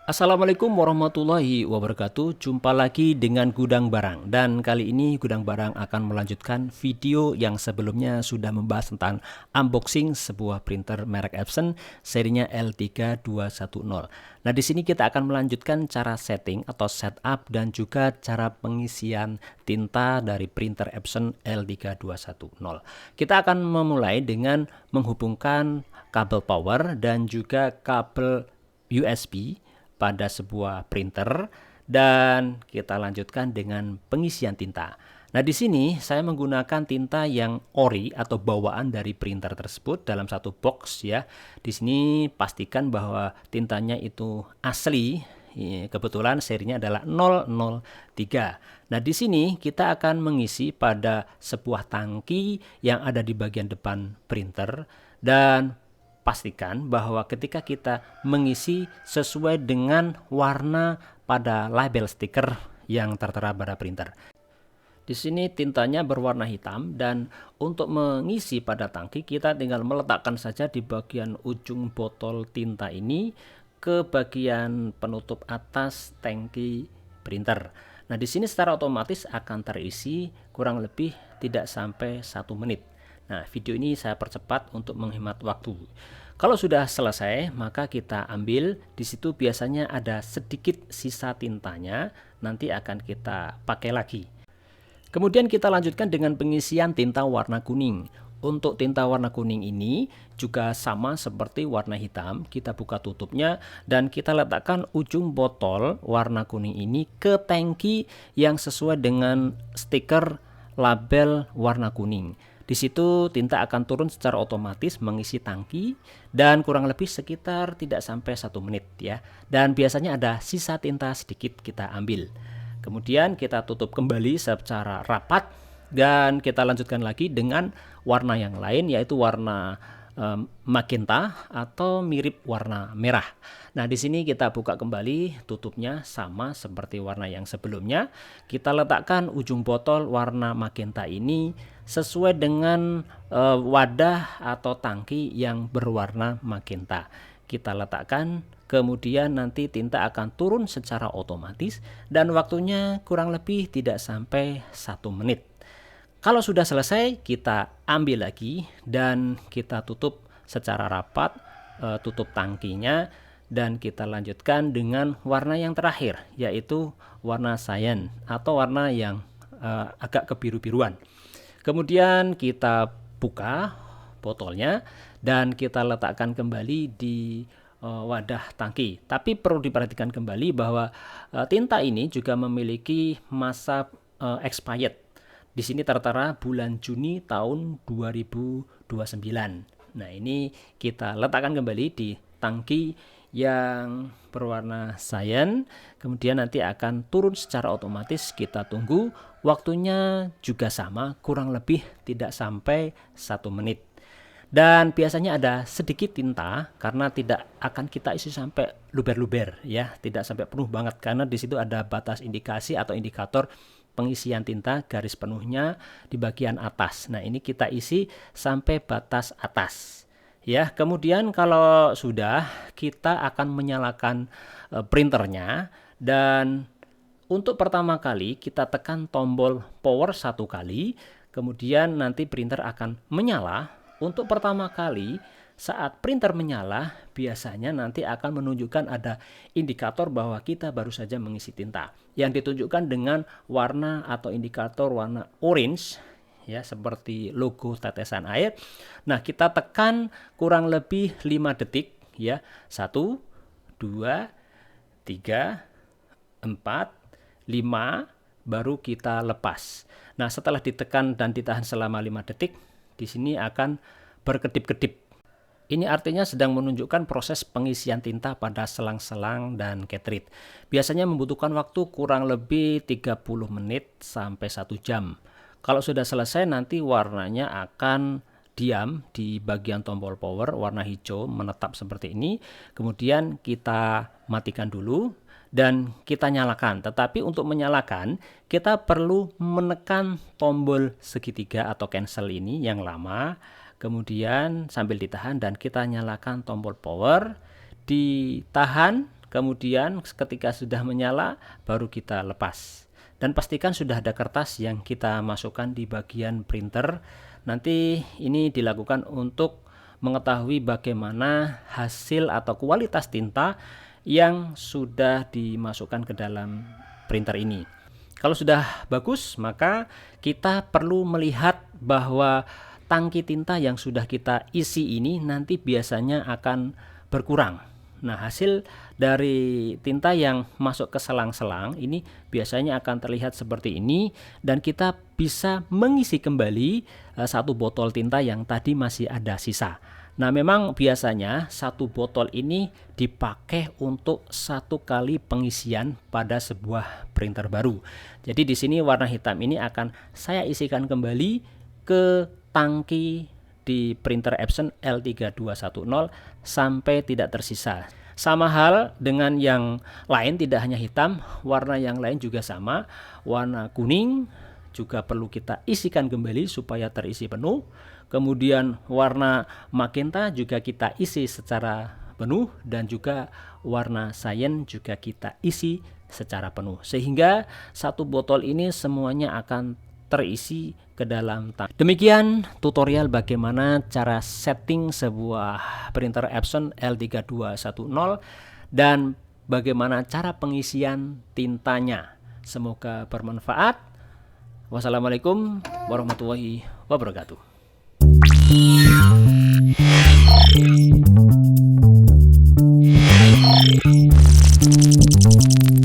Assalamualaikum warahmatullahi wabarakatuh. Jumpa lagi dengan Gudang Barang, dan kali ini Gudang Barang akan melanjutkan video yang sebelumnya sudah membahas tentang unboxing sebuah printer merek Epson serinya L3210. Nah, di sini kita akan melanjutkan cara setting atau setup dan juga cara pengisian tinta dari printer Epson L3210. Kita akan memulai dengan menghubungkan kabel power dan juga kabel USB pada sebuah printer, dan kita lanjutkan dengan pengisian tinta. Nah, di sini saya menggunakan tinta yang ori atau bawaan dari printer tersebut dalam satu box ya. Di sini pastikan bahwa tintanya itu asli. Kebetulan serinya adalah 003. Nah, di sini kita akan mengisi pada sebuah tangki yang ada di bagian depan printer, dan pastikan bahwa ketika kita mengisi sesuai dengan warna pada label stiker yang tertera pada printer. Di sini tintanya berwarna hitam, dan untuk mengisi pada tangki kita tinggal meletakkan saja di bagian ujung botol tinta ini ke bagian penutup atas tangki printer. Nah, di sini secara otomatis akan terisi kurang lebih tidak sampai 1 menit. Nah, video ini saya percepat untuk menghemat waktu. Kalau sudah selesai, maka kita ambil. Di situ biasanya ada sedikit sisa tintanya, nanti akan kita pakai lagi. Kemudian kita lanjutkan dengan pengisian tinta warna kuning. Untuk tinta warna kuning ini juga sama seperti warna hitam. Kita buka tutupnya dan kita letakkan ujung botol warna kuning ini ke tangki yang sesuai dengan stiker label warna kuning. Di situ tinta akan turun secara otomatis mengisi tangki, dan kurang lebih sekitar tidak sampai 1 menit ya. Dan biasanya ada sisa tinta sedikit kita ambil. Kemudian kita tutup kembali secara rapat, dan kita lanjutkan lagi dengan warna yang lain, yaitu warna magenta atau mirip warna merah. Nah, di sini kita buka kembali tutupnya sama seperti warna yang sebelumnya. Kita letakkan ujung botol warna magenta ini sesuai dengan wadah atau tangki yang berwarna magenta. Kita letakkan, kemudian nanti tinta akan turun secara otomatis, dan waktunya kurang lebih tidak sampai 1 menit. Kalau sudah selesai, kita ambil lagi dan kita tutup secara rapat, tutup tangkinya, dan kita lanjutkan dengan warna yang terakhir, yaitu warna cyan atau warna yang agak kebiru-biruan. Kemudian kita buka botolnya dan kita letakkan kembali di wadah tangki. Tapi perlu diperhatikan kembali bahwa tinta ini juga memiliki masa expired. Di sini tertera bulan Juni tahun 2029. Nah, ini kita letakkan kembali di tangki yang berwarna cyan. Kemudian nanti akan turun secara otomatis. Kita tunggu. Waktunya juga sama, kurang lebih tidak sampai 1 menit. Dan biasanya ada sedikit tinta karena tidak akan kita isi sampai luber-luber ya, tidak sampai penuh banget, karena di situ ada batas indikasi atau indikator pengisian tinta garis penuhnya di bagian atas. Nah, ini kita isi sampai batas atas ya. Kemudian kalau sudah, kita akan menyalakan printernya, dan untuk pertama kali kita tekan tombol power 1 kali, kemudian nanti printer akan menyala. Untuk pertama kali saat printer menyala, biasanya nanti akan menunjukkan ada indikator bahwa kita baru saja mengisi tinta, yang ditunjukkan dengan warna atau indikator warna orange ya, seperti logo tetesan air. Nah, kita tekan kurang lebih 5 detik ya. 1, 2, 3, 4, 5, baru kita lepas. Nah, setelah ditekan dan ditahan selama 5 detik, di sini akan berkedip-kedip. Ini artinya sedang menunjukkan proses pengisian tinta pada selang-selang dan cartridge. Biasanya membutuhkan waktu kurang lebih 30 menit sampai 1 jam. Kalau sudah selesai, nanti warnanya akan diam di bagian tombol power, warna hijau menetap seperti ini. Kemudian kita matikan dulu, dan kita nyalakan. Tetapi untuk menyalakan kita perlu menekan tombol segitiga atau cancel ini yang lama, kemudian sambil ditahan dan kita nyalakan tombol power, ditahan, kemudian ketika sudah menyala baru kita lepas. Dan pastikan sudah ada kertas yang kita masukkan di bagian printer. Nanti ini dilakukan untuk mengetahui bagaimana hasil atau kualitas tinta yang sudah dimasukkan ke dalam printer ini. Kalau sudah bagus, maka kita perlu melihat bahwa tangki tinta yang sudah kita isi ini nanti biasanya akan berkurang. Nah, hasil dari tinta yang masuk ke selang-selang ini biasanya akan terlihat seperti ini, dan kita bisa mengisi kembali satu botol tinta yang tadi masih ada sisa. Nah, memang biasanya satu botol ini dipakai untuk satu kali pengisian pada sebuah printer baru. Jadi di sini warna hitam ini akan saya isikan kembali ke tangki di printer Epson L3210 sampai tidak tersisa. Sama hal dengan yang lain, tidak hanya hitam, warna yang lain juga sama. Warna kuning juga perlu kita isikan kembali supaya terisi penuh. Kemudian warna magenta juga kita isi secara penuh, dan juga warna cyan juga kita isi secara penuh, sehingga satu botol ini semuanya akan terisi ke dalam tangki. Demikian tutorial bagaimana cara setting sebuah printer Epson L3210 dan bagaimana cara pengisian tintanya. Semoga bermanfaat. Wassalamualaikum warahmatullahi wabarakatuh.